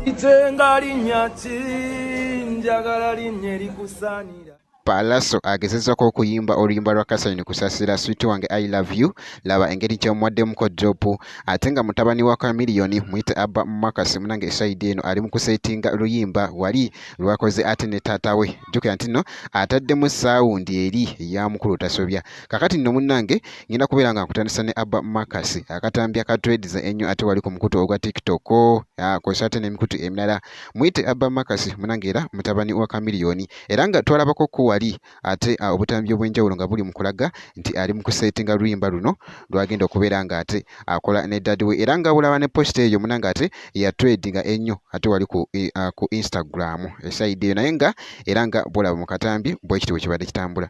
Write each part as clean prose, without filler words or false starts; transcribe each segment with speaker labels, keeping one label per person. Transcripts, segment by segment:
Speaker 1: Itenga linnya ki njagala linnya erikusaanira.
Speaker 2: Paalaso agezezaako okuyimba oluyimba lwa Kasayini Kusasira Sweet wange I love you, laba engeri ky'omuwaddemuko dropu, ate nga mutabani wa Chameleone muyite Abba Makasi munange esayidi eno ali mu kusetinga luyimba wali lwakoze ate ne taata we. Jjukira nti nno ataddemu saawundi eri eya mukulu tasobya. Kakati nno munnange ngenda kubeera nga nkutandisa ne Abba Makasi akatambi akatwediza ennyo ate wali ku mukutu ogwa TikTok akozesa ate n'emikutu emirala. Muyite Abba Makasi munange era mutabani wa Chameleone era nga twalabako ku wali ate obutambi obw'enjawulo nga buli mu kulaga nti ali mu kusetinga luyimba luno lwagenda okubeera nga ate akola ne dadi we era nga bulaba ne post eyo munanga ate yatwedinga ennyo ate wali ku Instagram esayidi eyo naye nga era nga bulaba mu katambi bwe kiti bwe kibadde kitambula.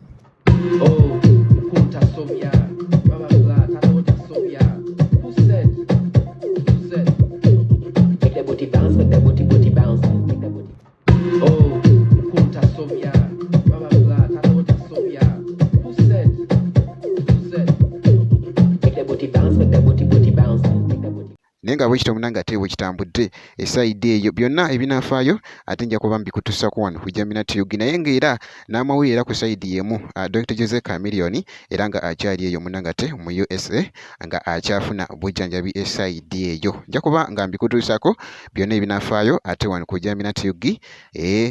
Speaker 2: Naye nga bwe kityo munange ate bwe kitambudde esayidi eyo byonna ebinaafaayo ate nja kuba mbikutuusako wano ku Jamina TV naye ng'era n'amawulire era ku sayidi yemu Dr. Jose Chameleone era nga akyali eyo munange ate mu USA nga akyafuna bujjanjabi esayidi eyo. Nja kuba nga mbikutuusako byonna ebinaafaayo ate wano ku Jamina TV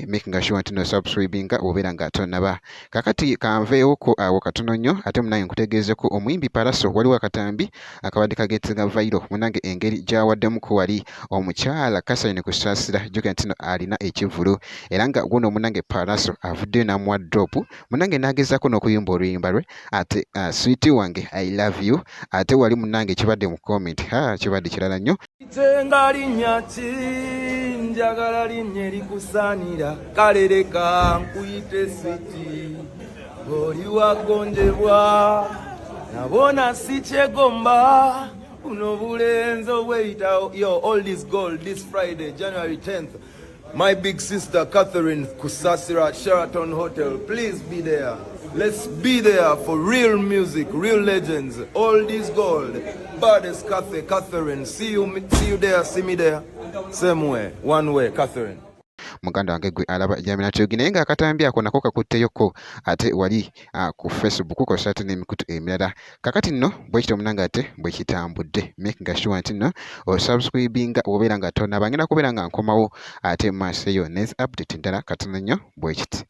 Speaker 2: making sure nti no subscribinga obeera nga tonnaba. Kakati kanveewoko awo katono nnyo ate munange nkutegeezeko omuyimbi Paalaso waliwo akatambi akabadde kageetenga viral munange engeri gyawaddemuko wali omukyala Kasayini Kusasira jjukira nti no alina ekivulu era nga guno munange Paalaso avuddeyo n'amuwa dropu munange n'agezaako n'okuyimba oluyimba lwe ate Sweet wange I love you ate wali munange kibadde mu comment kibadde kirala nnyo.
Speaker 1: Itenga linnya ki njagala linnya erikusaanira kale leka nkuyite Sweet ng'oli wagonjebwa nabona si kyegomba uno bulenzo weyita yo all this gold this Friday January 10th my big sister Catherine Kusasira at Sheraton Hotel. Please be there. Let's be there for real music, real legends. All this gold. Baddest Catherine. See you there, see me there. Same way, one way, Catherine.
Speaker 2: Muganda wange gwe alaba Jamina TV naye nga akatambi ako nako kakutteyoko ate wali ku Facebook kosa ate n'emikutu emirala. Kakati nno bwe kityo munange ate bwe kitambudde making sure nti nno osubscribinga obeera nga tonnaba ngenda kubeera nga nkomawo ate maaso eyo next update ndala katono nnyo bwe kiti.